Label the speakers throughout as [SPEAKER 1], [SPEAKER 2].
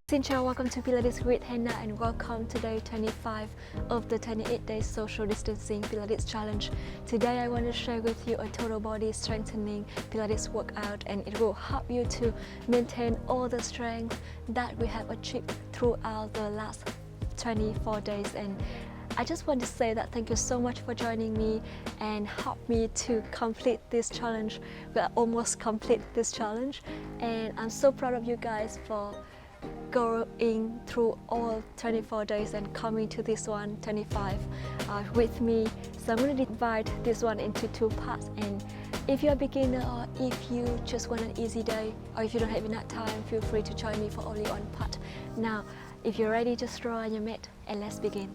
[SPEAKER 1] Xin chào, welcome to Pilates with Hannah and welcome to day 25 of the 28 days social distancing Pilates challenge. Today I want to share with you a total body strengthening Pilates workout, and it will help you to maintain all the strength that we have achieved throughout the last 24 days. And I just want to say that thank you so much for joining me and help me to complete this challenge. We are almost complete this challenge, and I'm so proud of you guys for going through all 24 days and coming to this one 25 with me. So I'm going to divide this one into two parts, and if you're a beginner or if you just want an easy day or if you don't have enough time, feel free to join me for only one part. Now if you're ready, just draw on your mat and let's begin.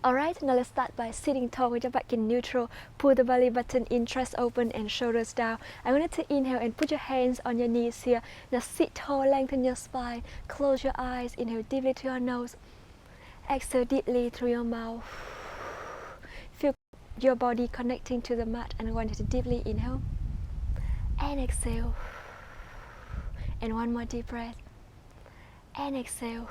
[SPEAKER 1] Alright, now let's start by sitting tall with your back in neutral. Pull the belly button in, chest open and shoulders down. I want you to inhale and put your hands on your knees here. Now sit tall, lengthen your spine, close your eyes, inhale deeply through your nose. Exhale deeply through your mouth. Feel your body connecting to the mat, and I want you to deeply inhale and exhale. And one more deep breath. And exhale.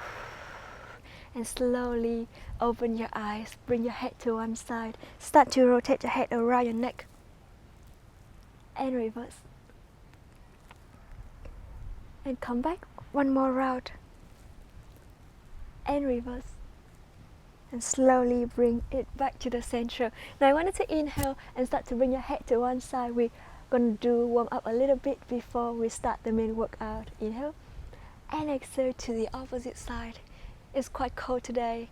[SPEAKER 1] And slowly open your eyes, bring your head to one side, start to rotate your head around your neck and reverse, and come back one more round and reverse, and slowly bring it back to the center. Now I wanted to inhale and start to bring your head to one side. We're going to do warm up a little bit before we start the main workout. Inhale and exhale to the opposite side. It's quite cold today.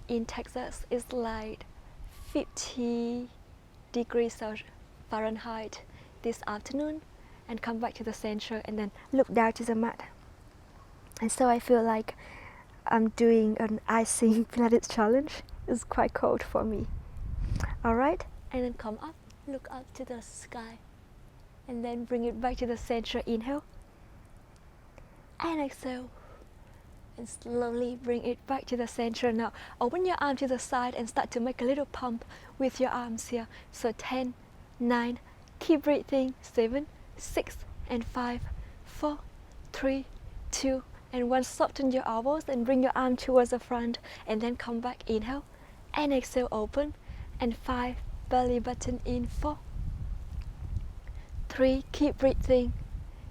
[SPEAKER 1] In Texas, it's like 50 degrees Fahrenheit this afternoon, and come back to the center and then look down to the mat. And so I feel like I'm doing an icing Pilates challenge. It's quite cold for me. Alright, and then come up, look up to the sky, and then bring it back to the center. Inhale and exhale. And slowly bring it back to the center. Now open your arm to the side and start to make a little pump with your arms here. So 10, 9, keep breathing, 7, 6 and 5, 4, 3, 2 and 1. Soften your elbows and bring your arm towards the front, and then come back. Inhale and exhale, open, and 5, belly button in, 4, 3, keep breathing,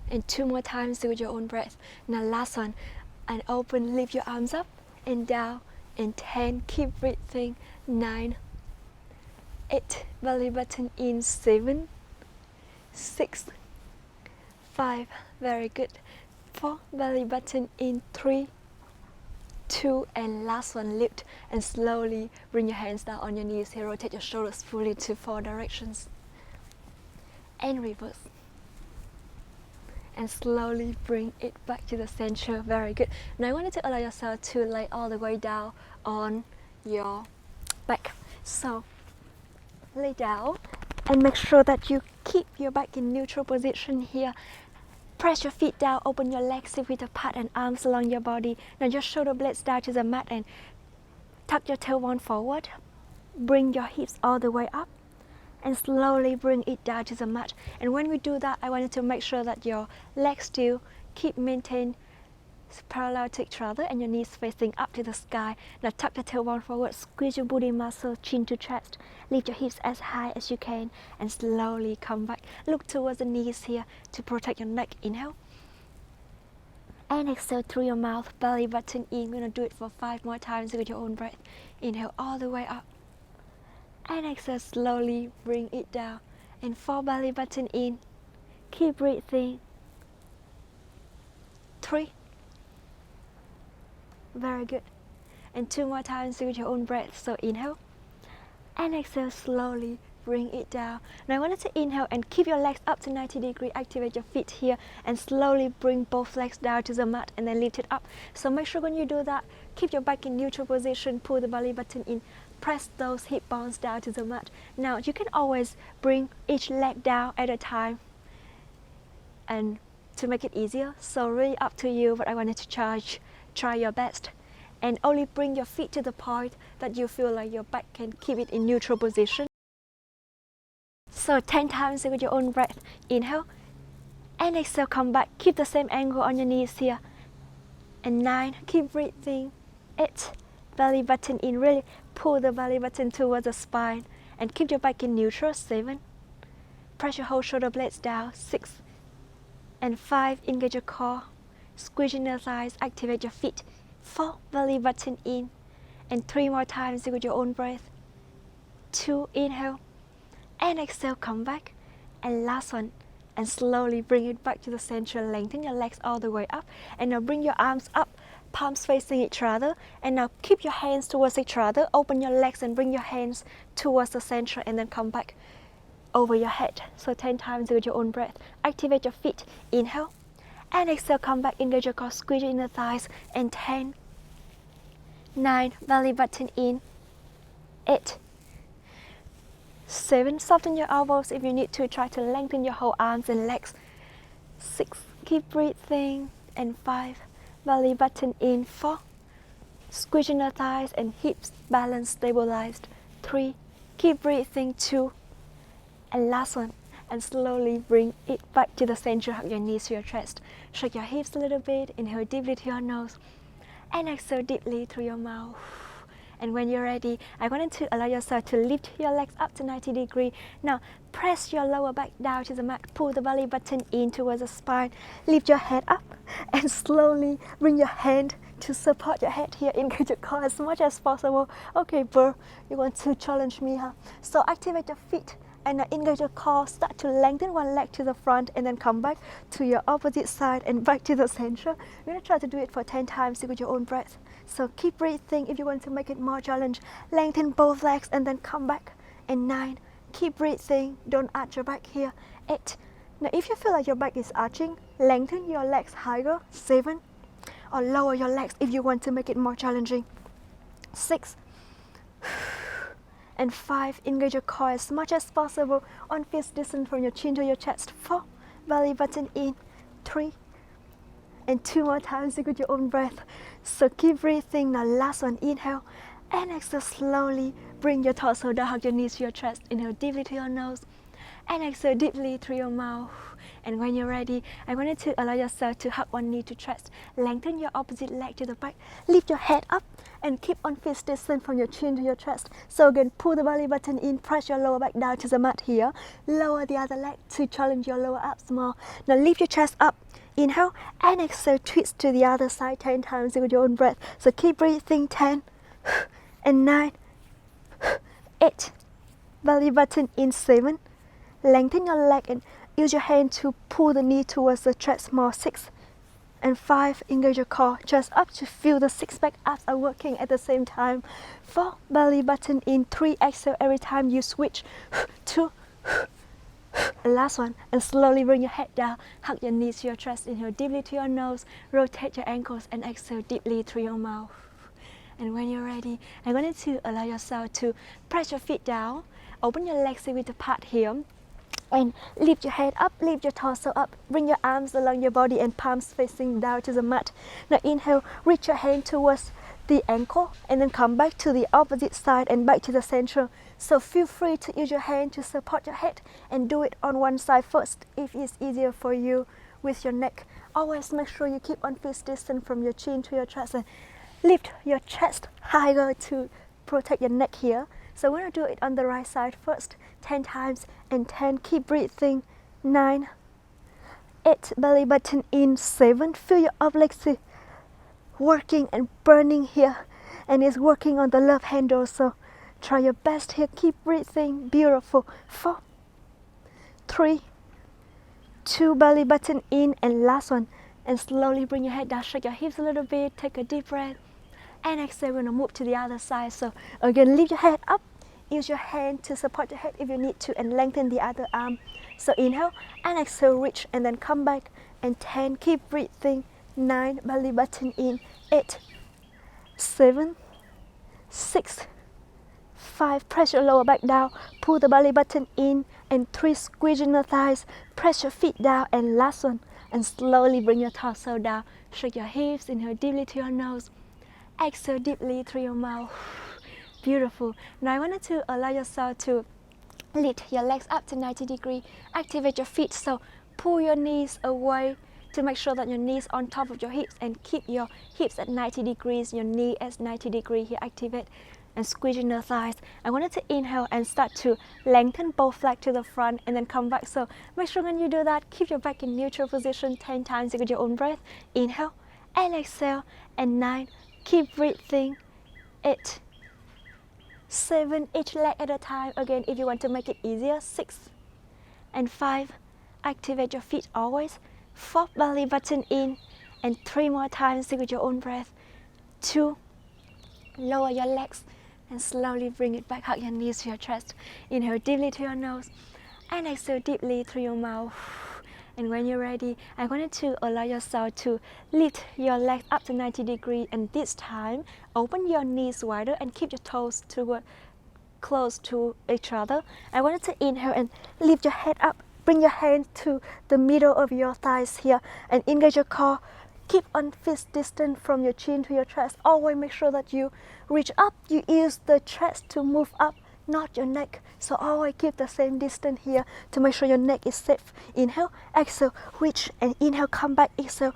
[SPEAKER 1] and 2 more times with your own breath. Now last one, and open, lift your arms up and down, and 10, keep breathing, 9, 8, belly button in, 7, 6, 5, very good, 4, belly button in, 3, 2 and last one, lift and slowly bring your hands down on your knees here. Rotate your shoulders fully to 4 directions and reverse. And slowly bring it back to the center. Very good. Now I want you to allow yourself to lay all the way down on your back. So lay down and make sure that you keep your back in neutral position here. Press your feet down, open your legs, feet apart and arms along your body. Now your shoulder blades down to the mat and tuck your tailbone forward. Bring your hips all the way up and slowly bring it down to the mat. And when we do that, I want you to make sure that your legs still maintain parallel to each other and your knees facing up to the sky. Now tuck the tailbone forward, squeeze your booty muscle, chin to chest, lift your hips as high as you can, and slowly come back. Look towards the knees here to protect your neck. Inhale and exhale through your mouth, belly button in. We're gonna do it for 5 more times with your own breath. Inhale all the way up and exhale, slowly bring it down, and 4, belly button in, keep breathing, 3, very good, and 2 more times with your own breath. So inhale and exhale, slowly bring it down. Now I want you to inhale and keep your legs up to 90 degrees, activate your feet here and slowly bring both legs down to the mat and then lift it up. So make sure when you do that, keep your back in neutral position, pull the belly button in, press those hip bones down to the mat. Now you can always bring each leg down at a time and to make it easier. So really up to you, but I wanted to try your best. And only bring your feet to the point that you feel like your back can keep it in neutral position. So 10 times with your own breath. Inhale and exhale, come back. Keep the same angle on your knees here. And 9, keep breathing. 8, belly button in, really pull the belly button towards the spine and keep your back in neutral. 7, press your whole shoulder blades down. 6 and 5, engage your core, squeezing your thighs, activate your feet. 4, belly button in, and 3 more times with your own breath. 2, inhale and exhale, come back, and last one, and slowly bring it back to the center. Lengthen your legs all the way up, and now bring your arms up, palms facing each other, and now keep your hands towards each other. Open your legs and bring your hands towards the center, and then come back over your head. So 10 times with your own breath. Activate your feet. Inhale and exhale, come back, engage your core, squeeze your inner thighs, and 10, 9, belly button in, 8, 7, soften your elbows if you need to. Try to lengthen your whole arms and legs. 6, keep breathing, and 5, belly button in. 4, squeeze your thighs and hips, balance, stabilized. 3, keep breathing. 2, and last one, and slowly bring it back to the center. Hug your knees to your chest. Shake your hips a little bit. Inhale deeply through your nose and exhale deeply through your mouth. And when you're ready, I wanted to allow yourself to lift your legs up to 90 degrees. Now, press your lower back down to the mat. Pull the belly button in towards the spine. Lift your head up and slowly bring your hand to support your head here. Engage your core as much as possible. Okay, Burr, you want to challenge me, huh? So activate your feet and now engage your core. Start to lengthen one leg to the front and then come back to your opposite side and back to the center. You're going to try to do it for 10 times with your own breath. So keep breathing. If you want to make it more challenge, lengthen both legs and then come back. And 9, keep breathing. Don't arch your back here. 8, now if you feel like your back is arching, lengthen your legs higher. 7, or lower your legs if you want to make it more challenging. 6, and 5, engage your core as much as possible on fist distance from your chin to your chest. 4, belly button in. 3, and 2 more times with your own breath. So keep breathing. Now last one, inhale and exhale slowly. Bring your torso down, hug your knees to your chest. Inhale deeply through your nose and exhale deeply through your mouth. And when you're ready, I wanted to allow yourself to hug one knee to chest. Lengthen your opposite leg to the back. Lift your head up and keep on fist distance from your chin to your chest. So again, pull the belly button in, press your lower back down to the mat here. Lower the other leg to challenge your lower abs more. Now lift your chest up. Inhale and exhale, twist to the other side 10 times with your own breath. So keep breathing. 10 and 9, 8, belly button in. 7, lengthen your leg and use your hand to pull the knee towards the chest more. 6 and 5, engage your core, chest up to feel the 6-pack abs are working at the same time. 4, belly button in. 3, exhale every time you switch. 2, and last one, and slowly bring your head down, hug your knees to your chest. Inhale deeply to your nose, rotate your ankles and exhale deeply through your mouth. And when you're ready, I wanted to allow yourself to press your feet down, open your legs with the part here, and lift your head up, lift your torso up, bring your arms along your body and palms facing down to the mat. Now inhale, reach your hand towards the ankle and then come back to the opposite side and back to the center. So feel free to use your hand to support your head and do it on one side first if it's easier for you with your neck. Always make sure you keep on fist distance from your chin to your chest and lift your chest higher to protect your neck here. So we're going to do it on the right side first, 10 times, and 10, keep breathing. 9, 8, belly button in. 7, feel your obliques working and burning here, and it's working on the left handle, so try your best here, keep breathing. Beautiful. 4, 3, 2, belly button in, and last one, and slowly bring your head down, shake your hips a little bit, take a deep breath, and exhale. We're gonna move to the other side. So again, lift your head up, use your hand to support your head if you need to, and lengthen the other arm. So inhale and exhale, reach and then come back. And 10, keep breathing. 9, belly button in. 8, 7, 6, 5, press your lower back down, pull the belly button in, and 3, squeeze in the thighs, press your feet down, and last one, and slowly bring your torso down, shake your hips, inhale deeply to your nose, exhale deeply through your mouth. Beautiful. Now I wanted to allow yourself to Lift your legs up to 90 degrees. Activate your feet, so pull your knees away to make sure that your knees on top of your hips, and keep your hips at 90 degrees, your knee at 90 degrees here. Activate and squeeze your inner thighs. I wanted to inhale and start to lengthen both legs to the front and then come back. So make sure when you do that, keep your back in neutral position 10 times with your own breath. Inhale and exhale, and 9. Keep breathing. 8, 7, each leg at a time. Again, if you want to make it easier, 6 and 5. Activate your feet always. 4, belly button in, and 3 more times with your own breath. 2, lower your legs and slowly bring it back. Hug your knees to your chest. Inhale deeply to your nose and exhale deeply through your mouth. And when you're ready, I wanted to allow yourself to lift your legs up to 90 degrees, and this time open your knees wider and keep your toes close to each other. I wanted to inhale and lift your head up. Bring your hands to the middle of your thighs here and engage your core. Keep on fist distance from your chin to your chest. Always make sure that you reach up. You use the chest to move up, not your neck. So always keep the same distance here to make sure your neck is safe. Inhale, exhale, reach, and inhale, come back, exhale,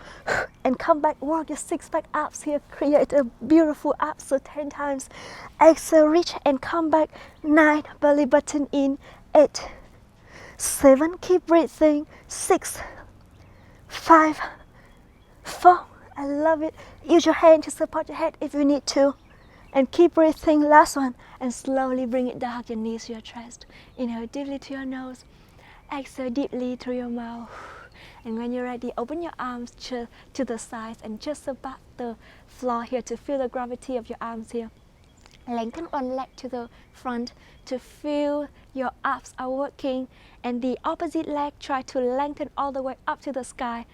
[SPEAKER 1] and come back. Work your 6-pack abs here. Create a beautiful abs, so 10 times. Exhale, reach, and come back. 9, belly button in. 8, 7, keep breathing. 6, 5, 4, I love it. Use your hand to support your head if you need to. And keep breathing. Last one. And slowly bring it down. Hug your knees to your chest. Inhale deeply to your nose. Exhale deeply through your mouth. And when you're ready, open your arms to the sides and just above the floor here to feel the gravity of your arms here. Lengthen one leg to the front to feel your abs are working, and the opposite leg try to lengthen all the way up to the sky.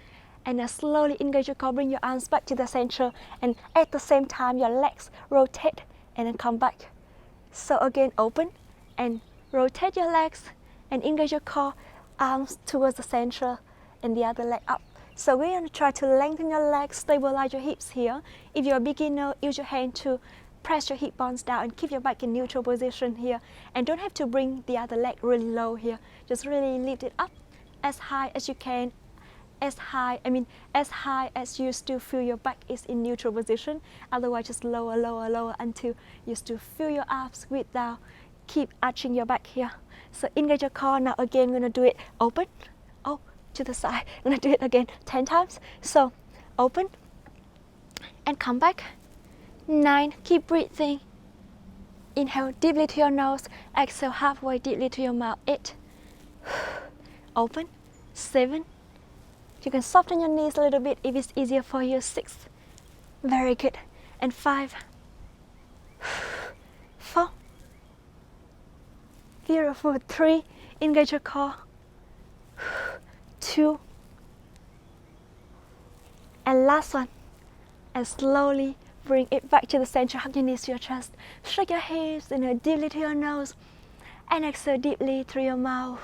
[SPEAKER 1] And now slowly engage your core, bring your arms back to the center, and at the same time your legs rotate and then come back. So again, open and rotate your legs and engage your core, arms towards the center and the other leg up. So we're going to try to lengthen your legs, stabilize your hips here. If you're a beginner, use your hand to press your hip bones down and keep your back in neutral position here. And don't have to bring the other leg really low here. Just really lift it up as high as you can. As high as you still feel your back is in neutral position. Otherwise, just lower, lower, lower until you still feel your abs width down. Keep arching your back here. So engage your core. Now again, we're gonna do it open. Oh, to the side. I'm gonna do it again 10 times. So open and come back. 9, keep breathing. Inhale deeply to your nose. Exhale halfway deeply to your mouth. 8. Open. 7. You can soften your knees a little bit if it's easier for you. 6. Very good. And 5. 4. Beautiful. 3. Engage your core. 2. And last one. And slowly bring it back to the center. Hug your knees to your chest. Shake your hips. Inhale deeply to your nose. And exhale deeply through your mouth.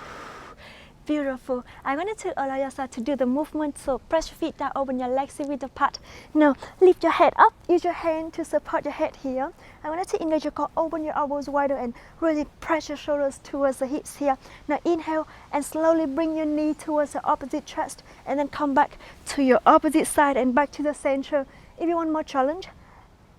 [SPEAKER 1] Beautiful. I wanted to allow yourself to do the movement. So press your feet down, open your legs width apart. Now lift your head up. Use your hand to support your head here. I wanted to engage your core, open your elbows wider and really press your shoulders towards the hips here. Now inhale and slowly bring your knee towards the opposite chest and then come back to your opposite side and back to the center. If you want more challenge,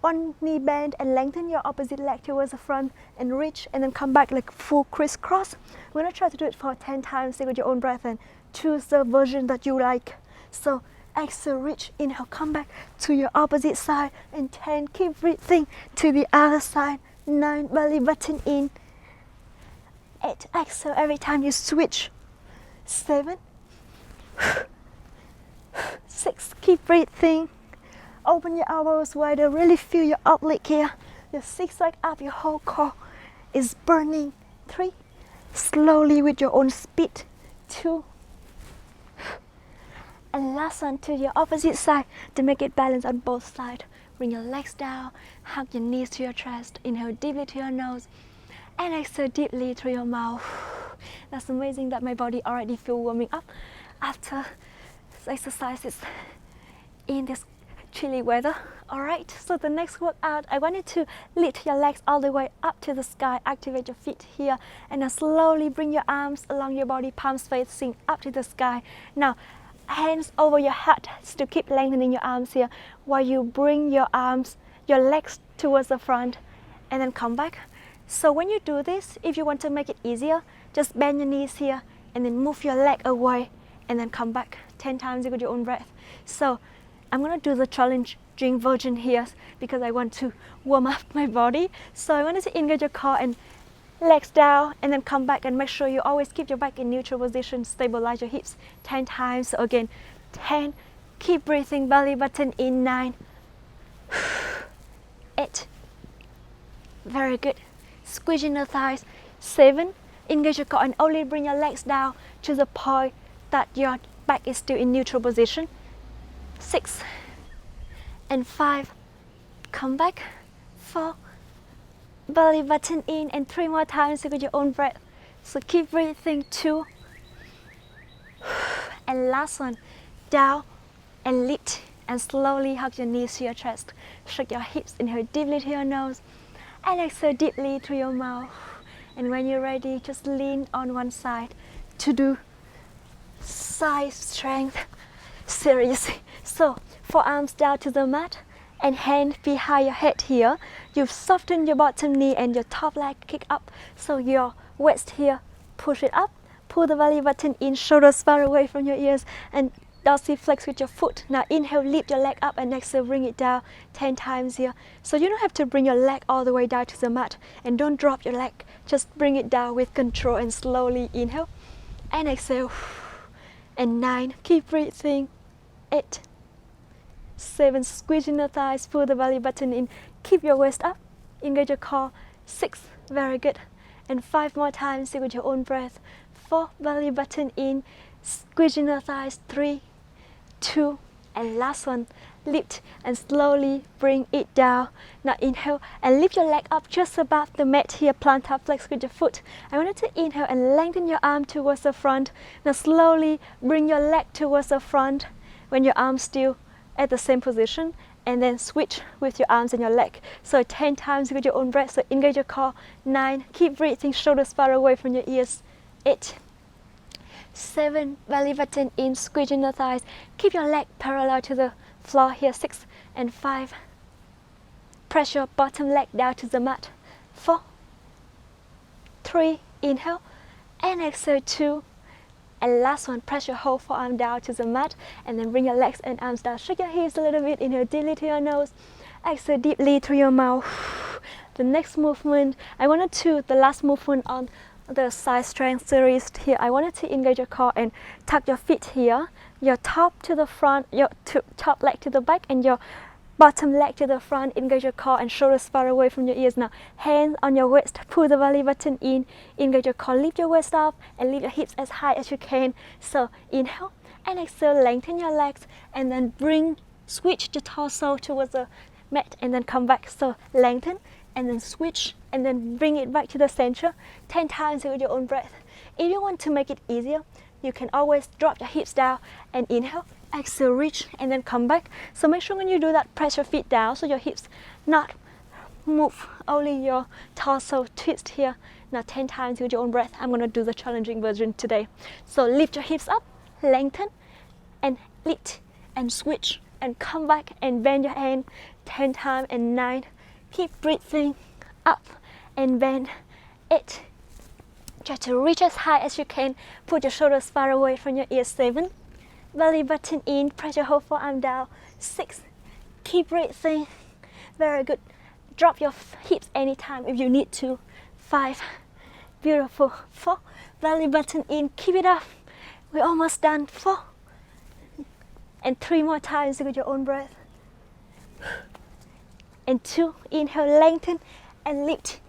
[SPEAKER 1] one knee bend and lengthen your opposite leg towards the front and reach and then come back like full crisscross. We're going to try to do it for 10 times. Take with your own breath and choose the version that you like. So exhale, reach, inhale, come back to your opposite side, and 10, keep breathing to the other side. 9, belly button in. 8, exhale every time you switch. 7, 6, keep breathing. Open your elbows wider, really feel your oblique here. Your 6-pack up, your whole core is burning. 3, slowly with your own speed. 2, and last one to your opposite side to make it balance on both sides. Bring your legs down, hug your knees to your chest, inhale deeply to your nose, and exhale deeply through your mouth. That's amazing that my body already feel warming up after exercises in this chilly weather. Alright, so the next workout, I want you to lift your legs all the way up to the sky, activate your feet here, and then slowly bring your arms along your body, palms facing up to the sky. Now, hands over your head to keep lengthening your arms here, while you bring your arms, your legs towards the front, and then come back. So when you do this, if you want to make it easier, just bend your knees here, and then move your leg away, and then come back 10 times with your own breath. So I'm gonna do the challenging version here because I want to warm up my body. So I want you to engage your core and legs down, and then come back, and make sure you always keep your back in neutral position. Stabilize your hips 10 times. So again, 10. Keep breathing. Belly button in. 9, 8. Very good. Squeezing the thighs. 7. Engage your core and only bring your legs down to the point that your back is still in neutral position. 6 and 5. Come back. 4. Belly button in, and 3 more times with your own breath. So keep breathing. 2. And last one. Down and lift, and slowly hug your knees to your chest. Shake your hips. Inhale deeply to your nose, and exhale deeply through your mouth. And when you're ready, just lean on one side to do side strength series. So forearms down to the mat and hand behind your head here. You've softened your bottom knee and your top leg kick up. So your waist here, push it up, pull the belly button in, shoulders far away from your ears, and dorsiflex with your foot. Now inhale, lift your leg up, and exhale, bring it down 10 times here. So you don't have to bring your leg all the way down to the mat, and don't drop your leg. Just bring it down with control and slowly inhale and exhale. And 9, keep breathing. 8, 7, squeezing the thighs, pull the belly button in, keep your waist up, engage your core. 6, very good. And 5 more times with your own breath. 4, belly button in, squeezing the thighs. 3, 2, and last one, lift and slowly bring it down. Now inhale and lift your leg up just above the mat here, plantar flex with your foot. I want you to inhale and lengthen your arm towards the front. Now slowly bring your leg towards the front when your arm's still at the same position, and then switch with your arms and your leg. So 10 times with your own breath. So engage your core. 9, keep breathing, shoulders far away from your ears. 8, 7, belly button in, squeezing the thighs, keep your leg parallel to the floor here. 6 and 5, press your bottom leg down to the mat. 4, 3, inhale and exhale. 2, and last one, press your whole forearm down to the mat, and then bring your legs and arms down. Shake your hips a little bit. Inhale deeply to your nose, exhale deeply through your mouth. The next movement, the last movement on the side strength series here, I wanted to engage your core and tuck your feet here, your top to the front, your top leg to the back, and your bottom leg to the front. Engage your core and shoulders far away from your ears. Now hands on your waist, pull the belly button in, engage your core, lift your waist up, and lift your hips as high as you can. So inhale and exhale, lengthen your legs, and then switch the torso towards the mat, and then come back. So lengthen and then switch, and then bring it back to the center 10 times with your own breath. If you want to make it easier, you can always drop your hips down and inhale, exhale, reach, and then come back. So make sure when you do that, press your feet down so your hips not move, only your torso twist here. Now 10 times with your own breath. I'm going to do the challenging version today. So lift your hips up, lengthen, and lift, and switch, and come back and bend your hand 10 times. And 9, keep breathing, up and bend. 8, try to reach as high as you can, put your shoulders far away from your ears. 7, belly button in, press your whole forearm down. 6, keep breathing, very good. Drop your hips anytime if you need to. 5, beautiful. 4, belly button in, keep it up, we're almost done. 4, and 3 more times with your own breath. And 2, inhale, lengthen and lift,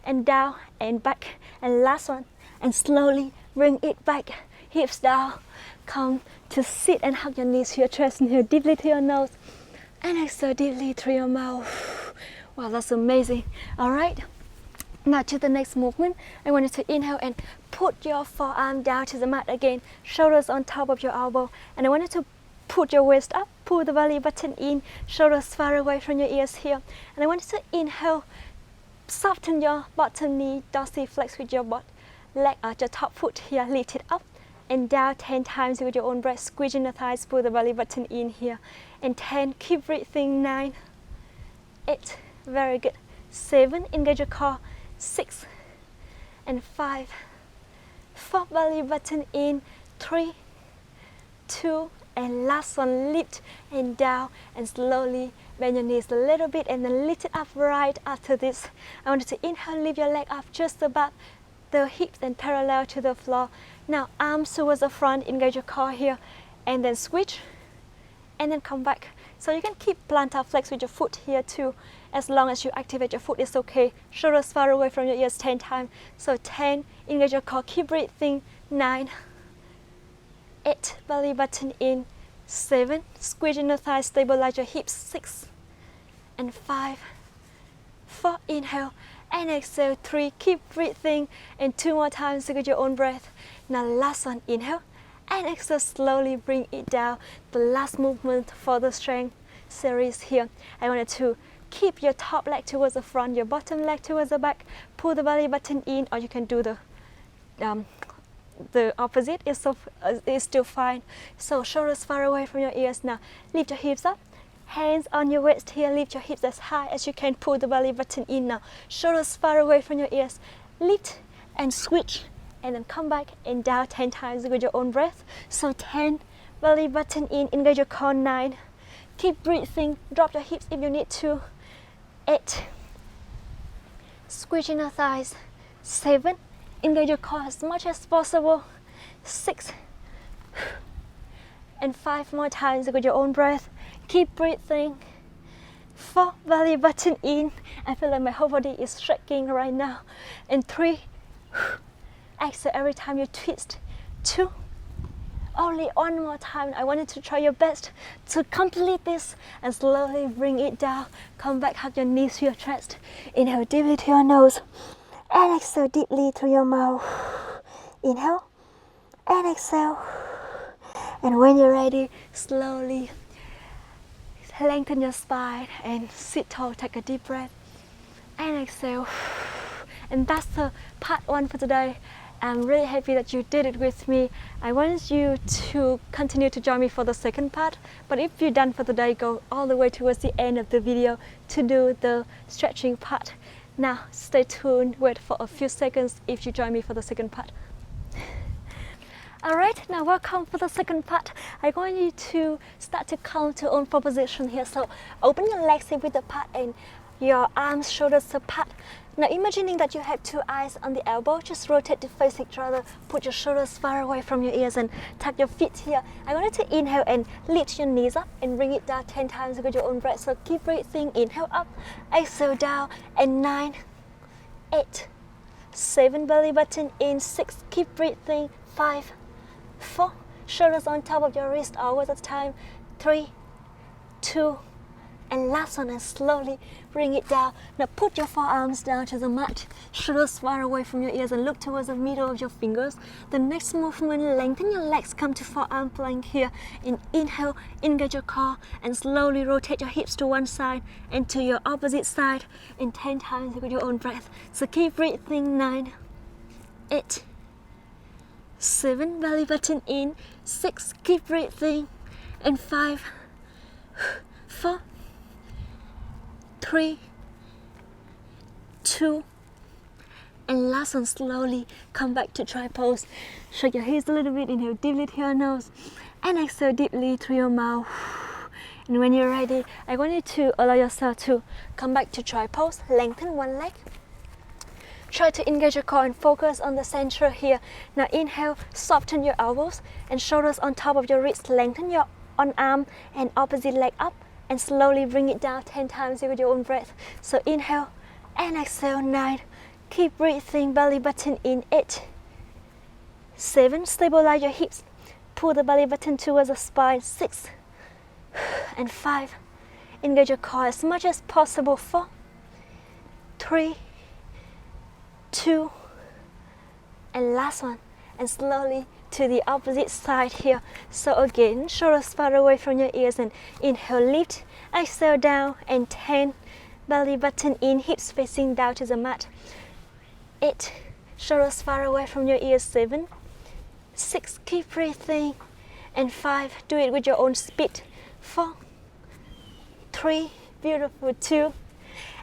[SPEAKER 1] and down and back, and last one, and slowly bring it back, hips down. Come to sit and hug your knees to your chest. Inhale deeply to your nose and exhale deeply through your mouth. Wow, that's amazing. All right, now to the next movement. I want you to inhale and put your forearm down to the mat again, shoulders on top of your elbow, and I want you to Put your waist up, pull the belly button in, shoulders far away from your ears here. And I want you to inhale, soften your bottom knee, dorsiflex with your leg at your top foot here, lift it up and down 10 times with your own breath, squeezing the thighs, pull the belly button in here. And 10, keep breathing, 9, 8, very good, 7, engage your core, 6, and 5, 4, belly button in, 3, 2, and last one, lift and down, and slowly bend your knees a little bit and then lift it up right after this. I want you to inhale, lift your leg up just above the hips and parallel to the floor. Now arms towards the front, engage your core here, and then switch, and then come back. So you can keep plantar flex with your foot here too. As long as you activate your foot, it's okay. Shoulders far away from your ears 10 times. So 10, engage your core, keep breathing, 9, 8, belly button in, 7, squeeze in the thighs, stabilize your hips, 6, and 5, 4, inhale, and exhale, 3, keep breathing, and 2 more times with your own breath. Now last one, inhale, and exhale, slowly bring it down. The last movement for the strength series here. I wanted to keep your top leg towards the front, your bottom leg towards the back, pull the belly button in, or you can do the opposite is still fine. So shoulders far away from your ears. Now lift your hips up, hands on your waist here, lift your hips as high as you can, pull the belly button in. Now shoulders far away from your ears, lift and switch, and then come back and down 10 times with your own breath. So 10, belly button in, engage your core, 9, keep breathing, drop your hips if you need to, 8, squeeze in your thighs, 7, engage your core as much as possible, 6, and 5 more times with your own breath, keep breathing, 4, belly button in, I feel like my whole body is shaking right now, and 3, exhale every time you twist, 2, only one more time. I want you to try your best to complete this and slowly bring it down. Come back, hug your knees to your chest. Inhale deeply to your nose and exhale deeply through your mouth. Inhale and exhale. And when you're ready, slowly lengthen your spine and sit tall. Take a deep breath and exhale. And that's the part 1 for today. I'm really happy that you did it with me. I want you to continue to join me for the second part, but if you're done for today, go all the way towards the end of the video to do the stretching part. Now stay tuned, wait for a few seconds if you join me for the second part. Alright, now welcome for the second part. I want you to start to come to own position here. So open your legs here with the part and your arms, shoulders apart. Now imagining that you have 2 eyes on the elbow, just rotate to face each other, put your shoulders far away from your ears and tuck your feet here. I want you to inhale and lift your knees up and bring it down 10 times with your own breath. So keep breathing, inhale up, exhale down, and 9, 8, 7, belly button in, 6, keep breathing, 5, 4, shoulders on top of your wrist all at a time, 3, 2, and last one, and slowly bring it down. Now put your forearms down to the mat, shoulders far away from your ears and look towards the middle of your fingers. The next movement, lengthen your legs, come to forearm plank here, and inhale, engage your core and slowly rotate your hips to one side and to your opposite side in 10 times with your own breath. So keep breathing, 9, 8, 7, belly button in, 6, keep breathing, and 5, 4, 3, 2, and last one, slowly come back to try pose. Shake your hips a little bit, inhale deeply through your nose and exhale deeply through your mouth. And when you're ready, I want you to allow yourself to come back to try pose. Lengthen one leg. Try to engage your core and focus on the center here. Now inhale, soften your elbows and shoulders on top of your wrists. Lengthen your arm and opposite leg up and slowly bring it down 10 times with your own breath. So inhale and exhale, 9. Keep breathing, belly button in, 8, 7, stabilize your hips. Pull the belly button towards the spine, 6, and 5. Engage your core as much as possible, 4, 3, 2, and last one. And slowly to the opposite side here. So again, shoulders far away from your ears, and inhale, lift, exhale down, and 10, belly button in, hips facing down to the mat. 8, shoulders far away from your ears. 7, 6, keep breathing, and 5, do it with your own speed. 4, 3, beautiful, 2,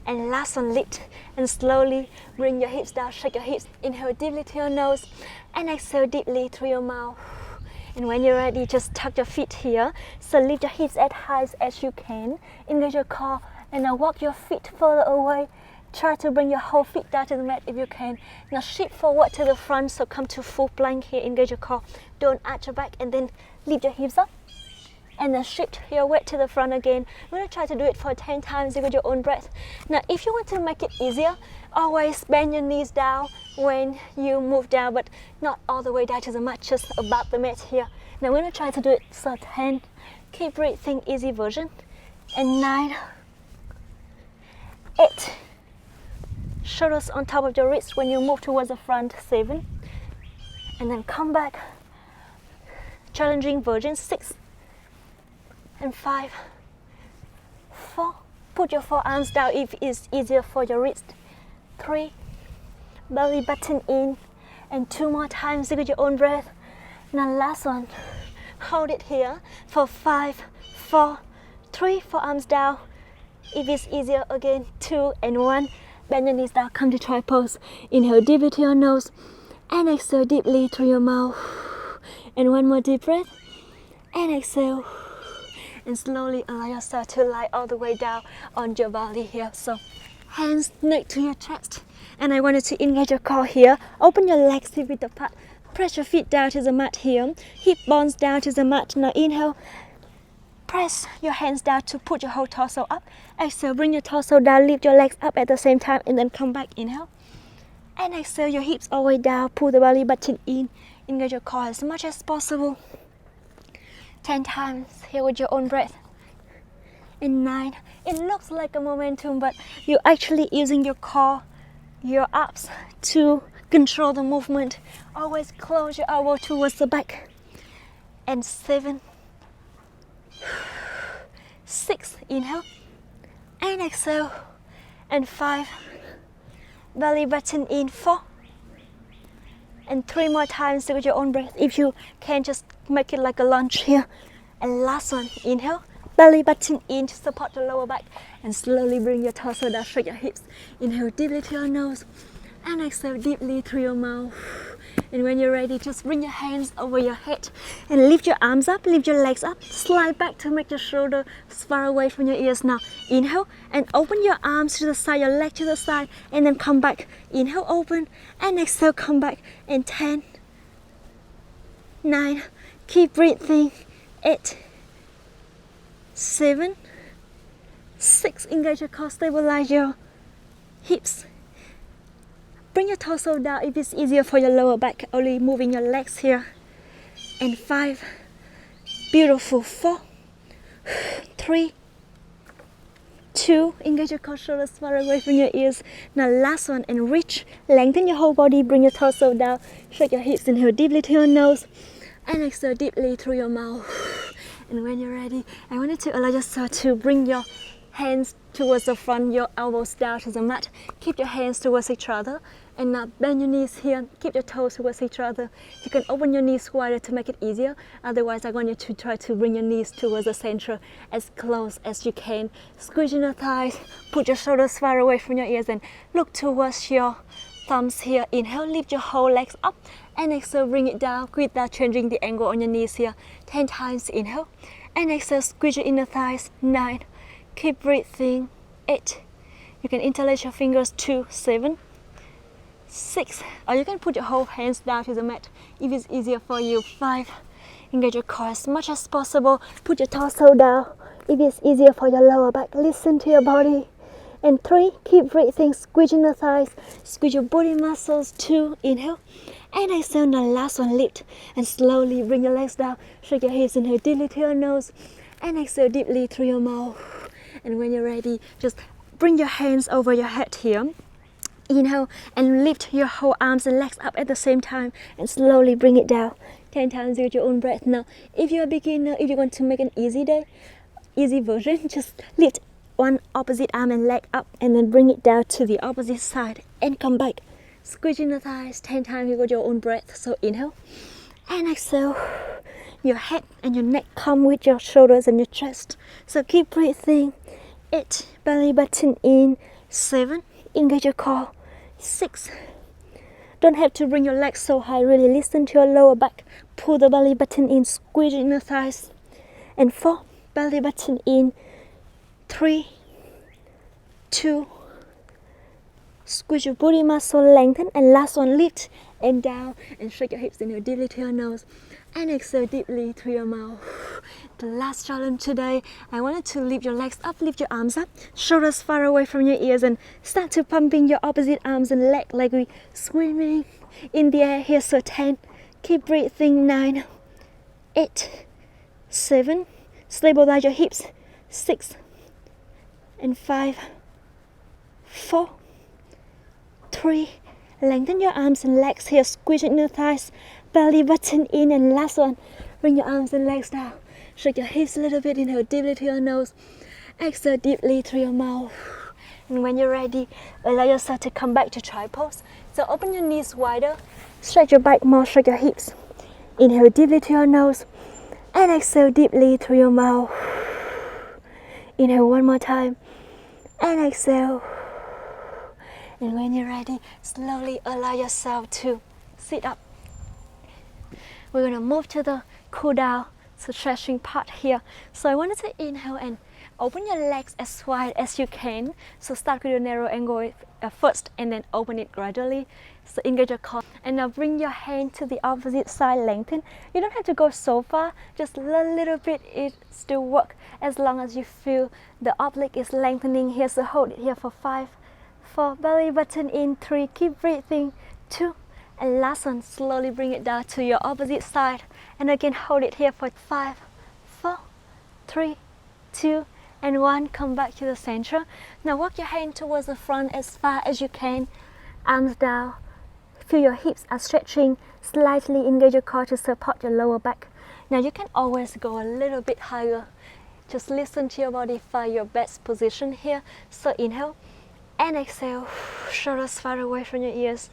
[SPEAKER 1] and last one, lift, and slowly bring your hips down, shake your hips, inhale deeply to your nose, and exhale deeply through your mouth. And when you're ready, just tuck your feet here, so lift your hips as high as you can, engage your core, and now walk your feet further away. Try to bring your whole feet down to the mat if you can. Now shift forward to the front, so come to full plank here, engage your core, don't arch your back, and then lift your hips up. And then shift your weight to the front again. We're going to try to do it for 10 times with your own breath. Now, if you want to make it easier, always bend your knees down when you move down, but not all the way down to the mat, just above the mat here. Now, we're going to try to do it. So 10, keep breathing, easy version. And 9, 8, shoulders on top of your wrist when you move towards the front. 7, and then come back. Challenging version. 6, and 5, 4, put your forearms down if it's easier for your wrist. 3, belly button in, and 2 more times with your own breath. Now last one, hold it here for 5, 4, 3, forearms down. If it's easier, again, 2 and 1, bend your knees down, come to try pose. Inhale deeply to your nose, and exhale deeply through your mouth. And one more deep breath, and exhale. And slowly allow yourself to lie all the way down on your belly here. So hands next to your chest, and I want you to engage your core here. Open your legs hip width apart. Press your feet down to the mat here. Hip bones down to the mat. Now inhale, press your hands down to put your whole torso up. Exhale, bring your torso down, lift your legs up at the same time, and then come back. Inhale, and exhale, your hips all the way down. Pull the belly button in. Engage your core as much as possible. 10 times here with your own breath. And 9, it looks like a momentum, but you're actually using your core, your abs to control the movement. Always close your elbow towards the back. And 7, 6, inhale, and exhale. And 5, belly button in. 4, and 3 more times with your own breath. If you can, just make it like a lunge here. And last one, inhale, belly button in to support the lower back, and slowly bring your torso down, shake your hips. Inhale deeply to your nose, and exhale deeply through your mouth. And when you're ready, just bring your hands over your head and lift your arms up, lift your legs up, slide back to make your shoulder far away from your ears. Now inhale and open your arms to the side, your leg to the side, and then come back. Inhale, open, and exhale, come back. And 10, 9, keep breathing. 8, 7, 6, engage your core, stabilize your hips. Bring your torso down if it's easier for your lower back, only moving your legs here. And 5, beautiful. 4, 3, 2, engage your core, shoulders far away from your ears. Now last one, and reach, lengthen your whole body, bring your torso down, shake your hips, inhale deeply to your nose, and exhale deeply through your mouth. And when you're ready, I want you to allow yourself to bring your hands towards the front, your elbows down to the mat. Keep your hands towards each other, and now bend your knees here. Keep your toes towards each other. You can open your knees wider to make it easier. Otherwise, I want you to try to bring your knees towards the center as close as you can. Squeeze in your thighs, put your shoulders far away from your ears, and look towards your thumbs here. Inhale, lift your whole legs up, and exhale, bring it down without changing the angle on your knees here. 10 times, inhale, and exhale, squeeze your inner thighs. 9, keep breathing. 8, you can interlace your fingers. 2, 7, 6, or you can put your whole hands down to the mat if it's easier for you. 5, engage your core as much as possible. Put your torso down if it's easier for your lower back. Listen to your body. And 3, keep breathing, squeezing the thighs, squeeze your body muscles. 2, inhale, and exhale. Now last one, lift, and slowly bring your legs down, shake your hips, inhale deeply to your nose, and exhale deeply through your mouth. And when you're ready, just bring your hands over your head here. Inhale and lift your whole arms and legs up at the same time, and slowly bring it down. 10 times with your own breath. Now, if you're a beginner, if you want to make an easy day, easy version, just lift one opposite arm and leg up and then bring it down to the opposite side and come back. Squeezing the thighs 10 times with your own breath. So inhale and exhale. Your head and your neck come with your shoulders and your chest. So keep breathing. 8, belly button in. 7, engage your core. 6, don't have to bring your legs so high, really listen to your lower back. Pull the belly button in, squeeze in the thighs. And 4, belly button in. 3, 2, squeeze your booty muscle, lengthen. And last one, lift and down and shake your hips and deeply to your nose. And exhale deeply through your mouth. The last challenge today, I wanted to lift your legs up, lift your arms up, shoulders far away from your ears, and start to pumping your opposite arms and leg like we swimming in the air here. So 10, keep breathing. 9, 8, 7, stabilize your hips. 6 and 5, 4, 3, lengthen your arms and legs here, squeeze in the thighs, belly button in. And last one, bring your arms and legs down, shake your hips a little bit, inhale deeply through your nose, exhale deeply through your mouth. And when you're ready, allow yourself to come back to try pose. So open your knees wider, stretch your back more, shake your hips, inhale deeply through your nose and exhale deeply through your mouth. Inhale one more time and exhale. And when you're ready, slowly allow yourself to sit up. We're going to move to the cool down, so stretching part here. So I wanted to inhale and open your legs as wide as you can. So start with your narrow angle first and then open it gradually. So engage your core. And now bring your hand to the opposite side, lengthen. You don't have to go so far, just a little bit, it still works as long as you feel the oblique is lengthening here. So hold it here for 5, 4, belly button in. 3, keep breathing. 2, and last one, slowly bring it down to your opposite side. And again, hold it here for 5, 4, 3, 2, and 1. Come back to the center. Now walk your hand towards the front as far as you can. Arms down. Feel your hips are stretching. Slightly engage your core to support your lower back. Now you can always go a little bit higher. Just listen to your body, find your best position here. So inhale and exhale. Shoulders far away from your ears.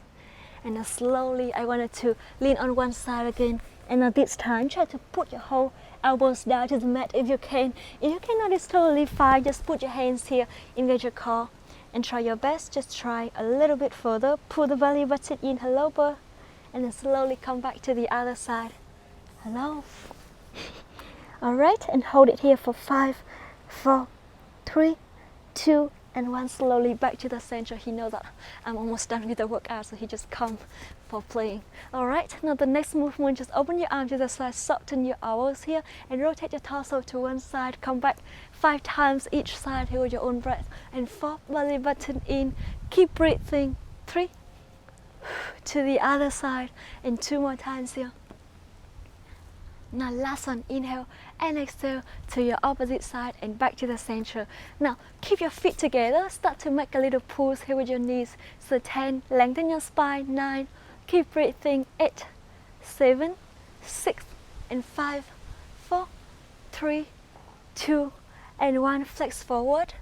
[SPEAKER 1] And now slowly, I wanted to lean on one side again. And now this time, try to put your whole elbows down to the mat if you can. If you cannot, it's totally fine. Just put your hands here, engage your core, and try your best. Just try a little bit further. Pull the belly button in, hello, and then slowly come back to the other side. Hello. Alright, and hold it here for 5, 4, 3, 2, and 1. Slowly back to the center. He knows that I'm almost done with the workout, so he just come for playing. Alright, now the next movement, just open your arms to the side, soften your elbows here, and rotate your torso to one side. Come back 5 times each side here with your own breath. And 4, belly button in. Keep breathing. 3, to the other side, and 2 more times here. Now last one, inhale and exhale to your opposite side and back to the center. Now keep your feet together, start to make a little pulse here with your knees. So 10, lengthen your spine. 9, keep breathing. 8, 7, 6, and 5, 4, 3, 2, and 1. Flex forward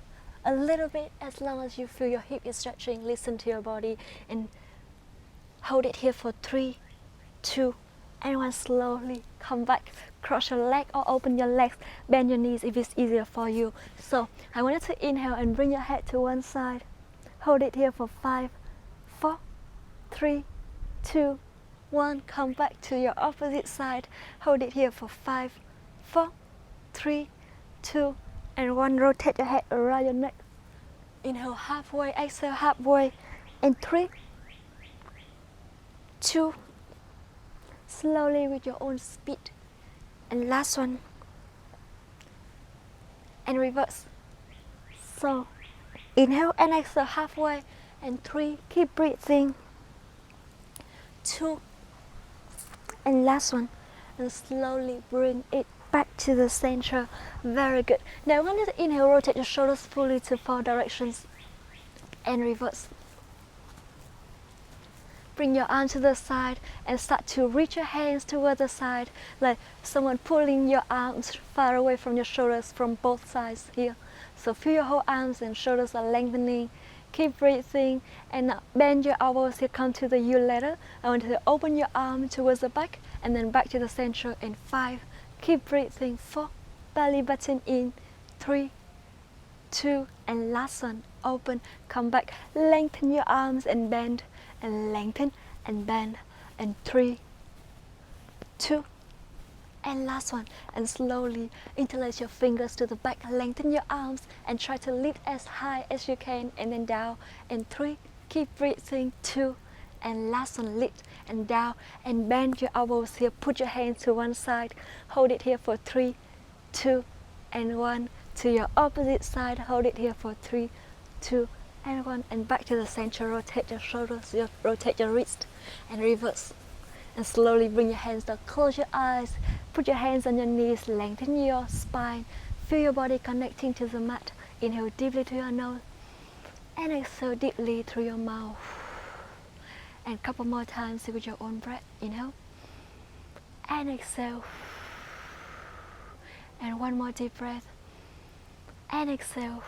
[SPEAKER 1] a little bit as long as you feel your hip is stretching. Listen to your body and hold it here for 3, 2, and 1. Slowly come back, cross your leg or open your legs, bend your knees if it's easier for you. So I wanted to inhale and bring your head to one side. Hold it here for 5, 4, 3, 2, 1. Come back to your opposite side. Hold it here for 5, 4, 3, 2, and 1. Rotate your head around your neck. Inhale halfway, exhale halfway, and 3, 2, slowly with your own speed. And last one, and reverse. So inhale and exhale halfway, and 3, keep breathing. 2, and last one, and slowly bring it back to the center. Very good. Now I want you to inhale, rotate your shoulders fully to 4 directions, and reverse. bring your arm to the side and start to reach your hands toward the side, like someone pulling your arms far away from your shoulders from both sides here. So feel your whole arms and shoulders are lengthening. Keep breathing and now bend your elbows here, come to the U letter. I want you to open your arm towards the back and then back to the center in 5. Keep breathing. 4, belly button in. 3, 2, and last one, open, come back, lengthen your arms and bend, and lengthen and bend, and 3, 2, and last one, and slowly interlace your fingers to the back, lengthen your arms and try to lift as high as you can, and then down, and 3, keep breathing, 2, and last one, lift and down, and bend your elbows here, put your hands to one side, hold it here for 3, 2, and 1, to your opposite side, hold it here for 3, 2, and 1, and back to the center, rotate your shoulders, rotate your wrist, and reverse. And slowly bring your hands down, close your eyes, put your hands on your knees, lengthen your spine, feel your body connecting to the mat. Inhale deeply through your nose, and exhale deeply through your mouth. And a couple more times with your own breath. Inhale, and exhale. And one more deep breath, and exhale.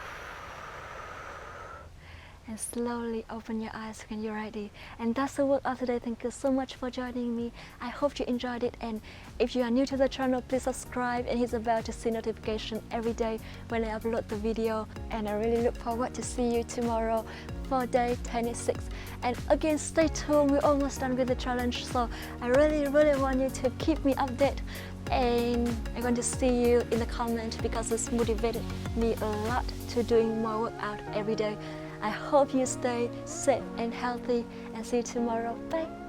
[SPEAKER 1] And slowly open your eyes when you're ready. And that's the workout today. Thank you so much for joining me. I hope you enjoyed it, and if you are new to the channel, please subscribe and hit the bell to see notification every day when I upload the video. And I really look forward to see you tomorrow for day 26. And again, stay tuned, we're almost done with the challenge, so I really want you to keep me updated, and I'm going to see you in the comment because it's motivated me a lot to doing more workout every day. I hope you stay safe and healthy, and see you tomorrow. Bye.